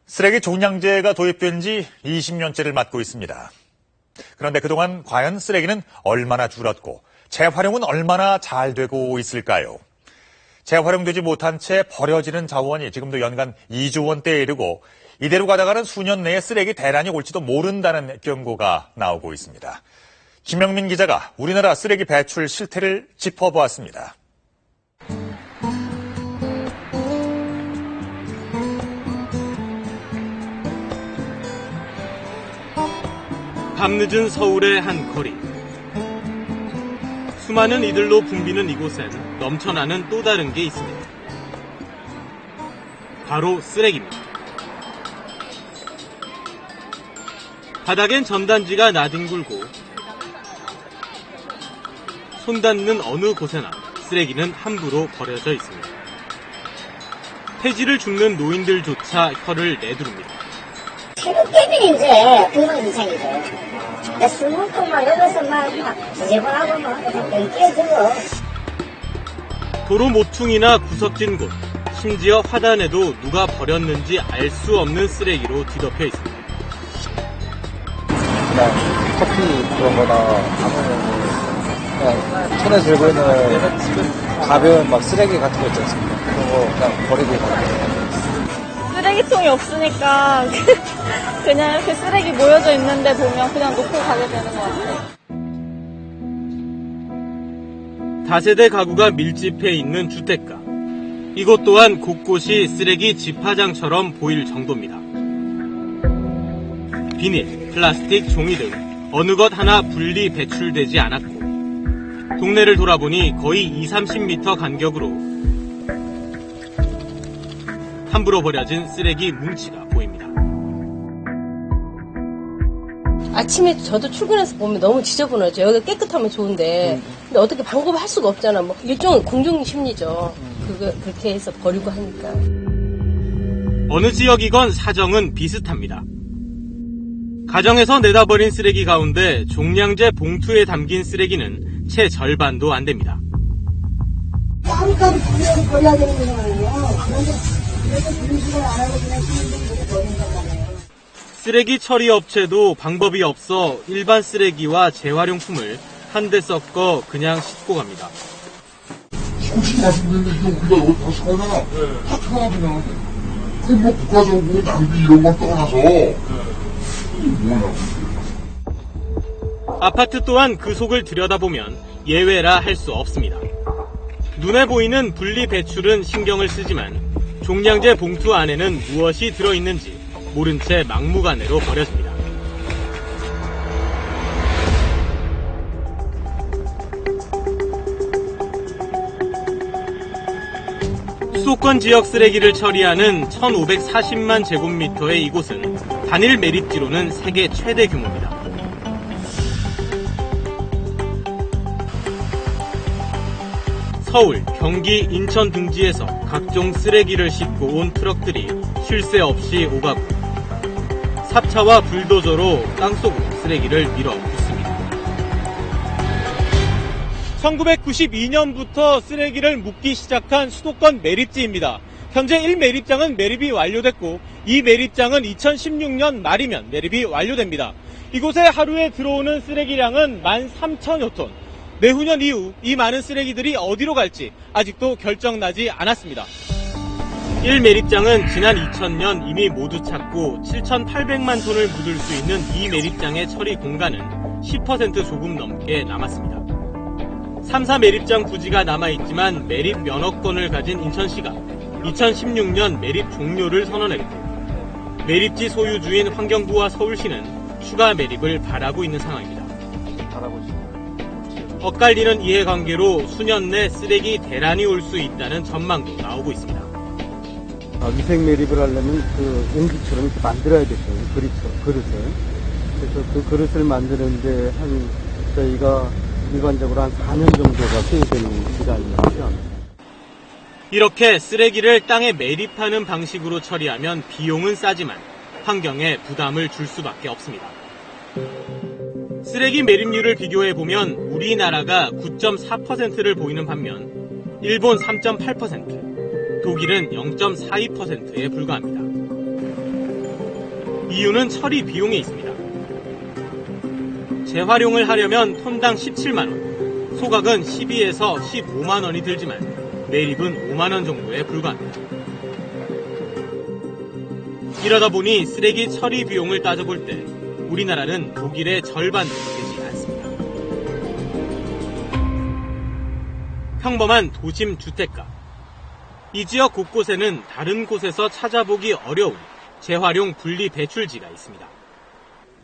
쓰레기 종량제가 도입된 지 20년째를 맞고 있습니다. 그런데 그동안 과연 쓰레기는 얼마나 줄었고 재활용은 얼마나 잘 되고 있을까요? 재활용되지 못한 채 버려지는 자원이 지금도 연간 2조 원대에 이르고 이대로 가다가는 수년 내에 쓰레기 대란이 올지도 모른다는 경고가 나오고 있습니다. 김영민 기자가 우리나라 쓰레기 배출 실태를 짚어보았습니다. 밤늦은 서울의 한 거리. 수많은 이들로 붐비는 이곳엔 넘쳐나는 또 다른 게 있습니다. 바로 쓰레기입니다. 바닥엔 전단지가 나뒹굴고 손 닿는 어느 곳에나 쓰레기는 함부로 버려져 있습니다. 폐지를 줍는 노인들조차 혀를 내두릅니다. 태극기는 이제 그런 이상이죠. 술 먹고 막 여기서 막 지저분하고 막 끼어들고. 도로 모퉁이나 구석진 곳, 심지어 화단에도 누가 버렸는지 알 수 없는 쓰레기로 뒤덮여 있습니다. 그냥 커피 그런 거나 아니면 그냥 손에 들고 있는 가벼운 막 쓰레기 같은 거 있지 않습니까? 그런 거 그냥 버리고 가요. 쓰레기통이 없으니까 그냥 이렇게 쓰레기 모여져 있는데 보면 그냥 놓고 가게 되는 것 같아요. 다세대 가구가 밀집해 있는 주택가. 이곳 또한 곳곳이 쓰레기 집화장처럼 보일 정도입니다. 비닐, 플라스틱, 종이 등 어느 것 하나 분리 배출되지 않았고 동네를 돌아보니 거의 20-30m 간격으로 함부로 버려진 쓰레기 뭉치가 보입니다. 아침에 저도 출근해서 보면 너무 지저분하죠. 여기가 깨끗하면 좋은데 근데 어떻게 방법을 할 수가 없잖아. 뭐 일종의 공중 심리죠. 그렇게 해서 버리고 하니까. 어느 지역이건 사정은 비슷합니다. 가정에서 내다버린 쓰레기 가운데 종량제 봉투에 담긴 쓰레기는 채 절반도 안 됩니다. 깜깜 분명히 버려야 되는 거잖아요. 그런데 분리수거를 안 하고 그냥 쓰레기를 버리는 거잖아요. 쓰레기 처리 업체도 방법이 없어 일반 쓰레기와 재활용품을 한데 섞어 그냥 싣고 갑니다. 솔직히 말씀드리는데 이거 우리가 여기 다 사잖아. 다 켜놔 그냥. 그럼 뭐 국가적으로 낭비 이런 걸 떠나서 이게 뭐냐고. 아파트 또한 그 속을 들여다보면 예외라 할 수 없습니다. 눈에 보이는 분리 배출은 신경을 쓰지만 종량제 봉투 안에는 무엇이 들어있는지 모른 채 막무가내로 버려집니다. 수도권 지역 쓰레기를 처리하는 1540만 제곱미터의 이곳은 단일 매립지로는 세계 최대 규모입니다. 서울, 경기, 인천 등지에서 각종 쓰레기를 싣고 온 트럭들이 쉴 새 없이 오가고 삽차와 불도저로 땅속으로 쓰레기를 밀어붙습니다. 1992년부터 쓰레기를 묻기 시작한 수도권 매립지입니다. 현재 1매립장은 매립이 완료됐고 2매립장은 2016년 말이면 매립이 완료됩니다. 이곳에 하루에 들어오는 쓰레기량은 13,000여 톤. 내후년 이후 이 많은 쓰레기들이 어디로 갈지 아직도 결정나지 않았습니다. 1매립장은 지난 2000년 이미 모두 찼고 7,800만 톤을 묻을 수 있는 2매립장의 처리 공간은 10% 조금 넘게 남았습니다. 3, 4매립장 부지가 남아있지만 매립 면허권을 가진 인천시가 2016년 매립 종료를 선언했고 매립지 소유주인 환경부와 서울시는 추가 매립을 바라고 있는 상황입니다. 엇갈리는 이해관계로 수년 내 쓰레기 대란이 올 수 있다는 전망도 나오고 있습니다. 위생 매립을 하려면 그 용기처럼 이렇게 만들어야 되죠. 그릇을. 그래서 그 그릇을 만드는데 저희가 일반적으로 한 4년 정도가 소요되는 기간이거든요. 이렇게 쓰레기를 땅에 매립하는 방식으로 처리하면 비용은 싸지만 환경에 부담을 줄 수밖에 없습니다. 쓰레기 매립률을 비교해보면 우리나라가 9.4%를 보이는 반면 일본 3.8%, 독일은 0.42%에 불과합니다. 이유는 처리 비용에 있습니다. 재활용을 하려면 톤당 17만원, 소각은 12에서 15만원이 들지만 매립은 5만원 정도에 불과합니다. 이러다 보니 쓰레기 처리 비용을 따져볼 때 우리나라는 독일의 절반도 되지 않습니다. 평범한 도심 주택가. 이 지역 곳곳에는 다른 곳에서 찾아보기 어려운 재활용 분리 배출지가 있습니다.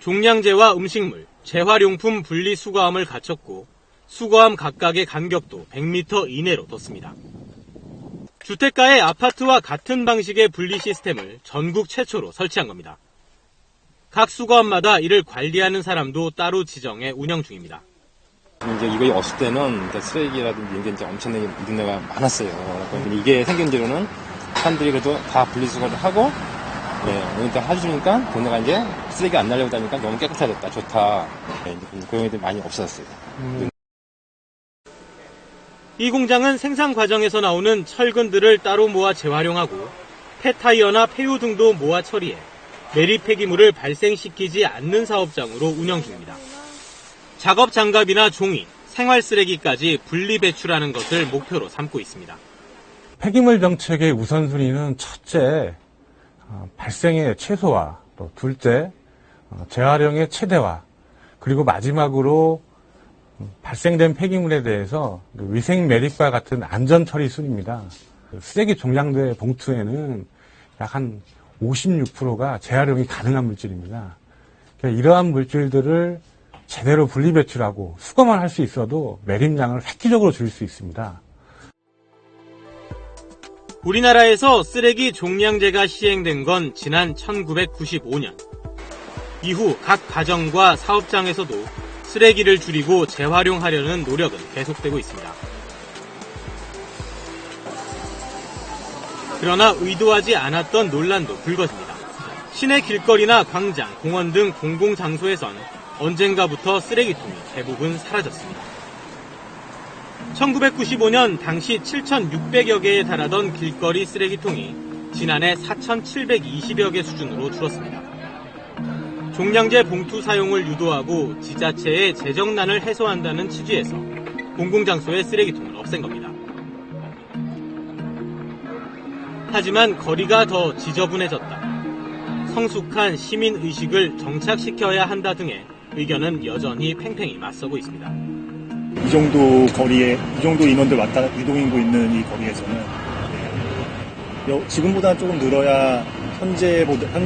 종량제와 음식물, 재활용품 분리 수거함을 갖췄고 수거함 각각의 간격도 100m 이내로 뒀습니다. 주택가의 아파트와 같은 방식의 분리 시스템을 전국 최초로 설치한 겁니다. 각 수거함마다 이를 관리하는 사람도 따로 지정해 운영 중입니다. 이제 이거 없을 때는 쓰레기라든지 이게 이제 엄청나게 문제가 많았어요. 그러니까 이게 생긴 뒤로는 사람들이 그래도 다 분리수거를 하고, 일단 해주니까 동네가 이제 쓰레기 안 날려고 다니까 너무 깨끗해졌다, 좋다. 그런 애들이 많이 없어졌어요. 이 공장은 생산 과정에서 나오는 철근들을 따로 모아 재활용하고 폐타이어나 폐유 등도 모아 처리해 매립 폐기물을 발생시키지 않는 사업장으로 운영 중입니다. 작업 장갑이나 종이, 생활 쓰레기까지 분리 배출하는 것을 목표로 삼고 있습니다. 폐기물 정책의 우선순위는 첫째, 발생의 최소화, 또 둘째, 재활용의 최대화, 그리고 마지막으로 발생된 폐기물에 대해서 위생 매립과 같은 안전 처리 순입니다. 쓰레기 종량제 봉투에는 약 한 56%가 재활용이 가능한 물질입니다. 이러한 물질들을 제대로 분리 배출하고 수거만 할 수 있어도 매립량을 획기적으로 줄일 수 있습니다. 우리나라에서 쓰레기 종량제가 시행된 건 지난 1995년. 이후 각 가정과 사업장에서도 쓰레기를 줄이고 재활용하려는 노력은 계속되고 있습니다. 그러나 의도하지 않았던 논란도 불거집니다. 시내 길거리나 광장, 공원 등 공공장소에선 언젠가부터 쓰레기통이 대부분 사라졌습니다. 1995년 당시 7,600여 개에 달하던 길거리 쓰레기통이 지난해 4,720여 개 수준으로 줄었습니다. 종량제 봉투 사용을 유도하고 지자체의 재정난을 해소한다는 취지에서 공공장소의 쓰레기통을 없앤 겁니다. 하지만 거리가 더 지저분해졌다. 성숙한 시민의식을 정착시켜야 한다 등의 의견은 여전히 팽팽히 맞서고 있습니다. 이 정도 거리에, 이 정도 인원들 왔다 유동인구 있는 이 거리에서는 지금보다 조금 늘어야 현재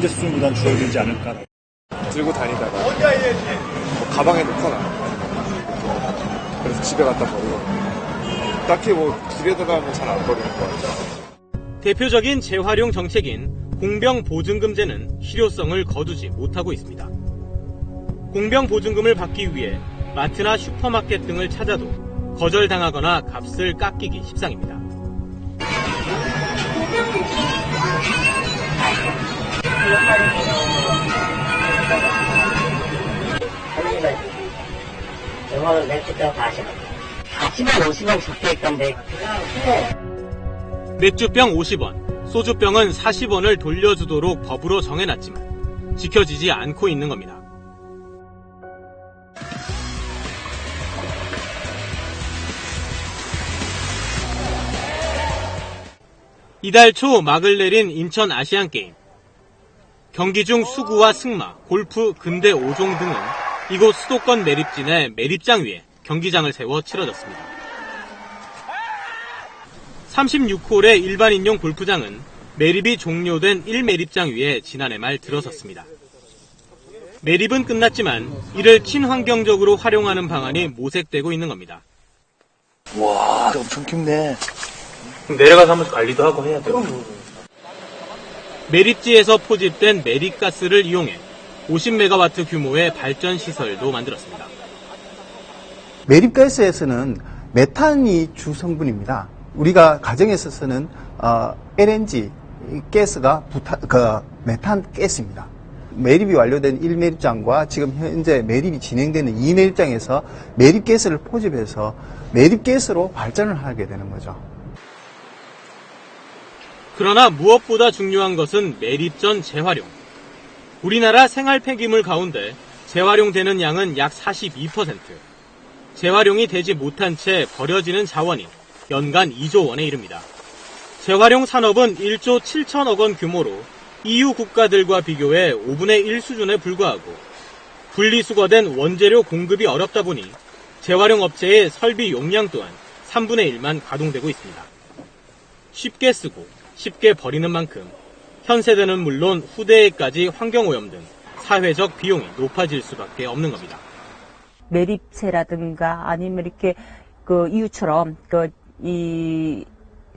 수준보다는 줄어들지 않을까. 들고 다니다가 뭐 가방에 넣거나 그래서 집에 갖다 버리고 딱히 뭐 집에다가 잘 안 버리는 것 같아요. 대표적인 재활용 정책인 공병보증금제는 실효성을 거두지 못하고 있습니다. 공병보증금을 받기 위해 마트나 슈퍼마켓 등을 찾아도 거절당하거나 값을 깎이기 십상입니다. 영어를 맥주병 40원 50원 적혀있던데 맥주병 50원, 소주병은 40원을 돌려주도록 법으로 정해놨지만 지켜지지 않고 있는 겁니다. 이달 초 막을 내린 인천 아시안게임. 경기 중 수구와 승마, 골프, 근대 5종 등은 이곳 수도권 매립진의 매립장 위에 경기장을 세워 치러졌습니다. 36홀의 일반인용 골프장은 매립이 종료된 1매립장 위에 지난해 말 들어섰습니다. 매립은 끝났지만 이를 친환경적으로 활용하는 방안이 모색되고 있는 겁니다. 와, 엄청 깊네. 내려가서 한번 관리도 하고 해야 돼요. 매립지에서 포집된 매립가스를 이용해 50메가와트 규모의 발전시설도 만들었습니다. 매립가스에서는 메탄이 주 성분입니다. 우리가 가정에서 쓰는 LNG 가스가 메탄 가스입니다. 매립이 완료된 1매립장과 지금 현재 매립이 진행되는 2매립장에서 매립가스를 포집해서 매립가스로 발전을 하게 되는 거죠. 그러나 무엇보다 중요한 것은 매립 전 재활용. 우리나라 생활 폐기물 가운데 재활용되는 양은 약 42%, 재활용이 되지 못한 채 버려지는 자원이 연간 2조 원에 이릅니다. 재활용 산업은 1조 7천억 원 규모로 EU 국가들과 비교해 5분의 1 수준에 불과하고 분리수거된 원재료 공급이 어렵다 보니 재활용 업체의 설비 용량 또한 3분의 1만 가동되고 있습니다. 쉽게 쓰고 쉽게 버리는 만큼 현 세대는 물론 후대에까지 환경오염 등 사회적 비용이 높아질 수밖에 없는 겁니다. 매립체라든가 아니면 이렇게 이유처럼 이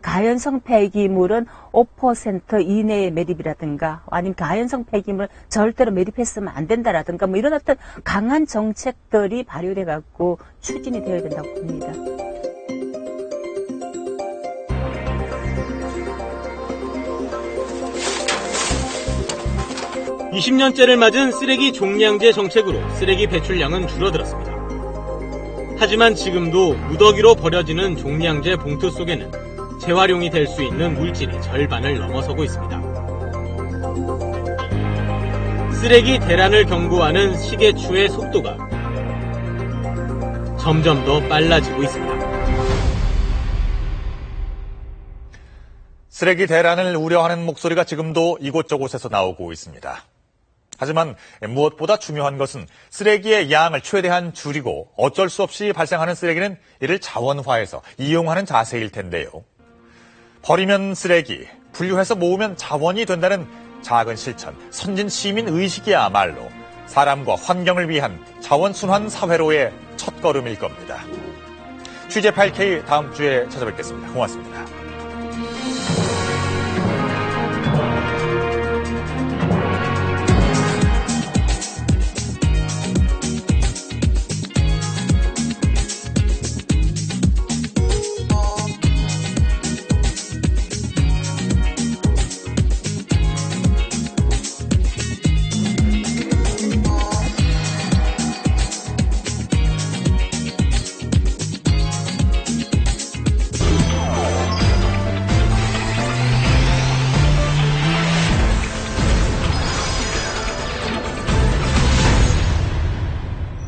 가연성 폐기물은 5% 이내의 매립이라든가 아니면 가연성 폐기물 절대로 매립했으면 안 된다라든가 뭐 이런 어떤 강한 정책들이 발효돼 갖고 추진이 되어야 된다고 봅니다. (20년째를) 맞은 쓰레기 종량제 정책으로 쓰레기 배출량은 줄어들었습니다. 하지만 지금도 무더기로 버려지는 종량제 봉투 속에는 재활용이 될 수 있는 물질이 절반을 넘어서고 있습니다. 쓰레기 대란을 경고하는 시계추의 속도가 점점 더 빨라지고 있습니다. 쓰레기 대란을 우려하는 목소리가 지금도 이곳저곳에서 나오고 있습니다. 하지만 무엇보다 중요한 것은 쓰레기의 양을 최대한 줄이고 어쩔 수 없이 발생하는 쓰레기는 이를 자원화해서 이용하는 자세일 텐데요. 버리면 쓰레기, 분류해서 모으면 자원이 된다는 작은 실천, 선진 시민 의식이야말로 사람과 환경을 위한 자원순환 사회로의 첫걸음일 겁니다. 취재 8K 다음 주에 찾아뵙겠습니다. 고맙습니다.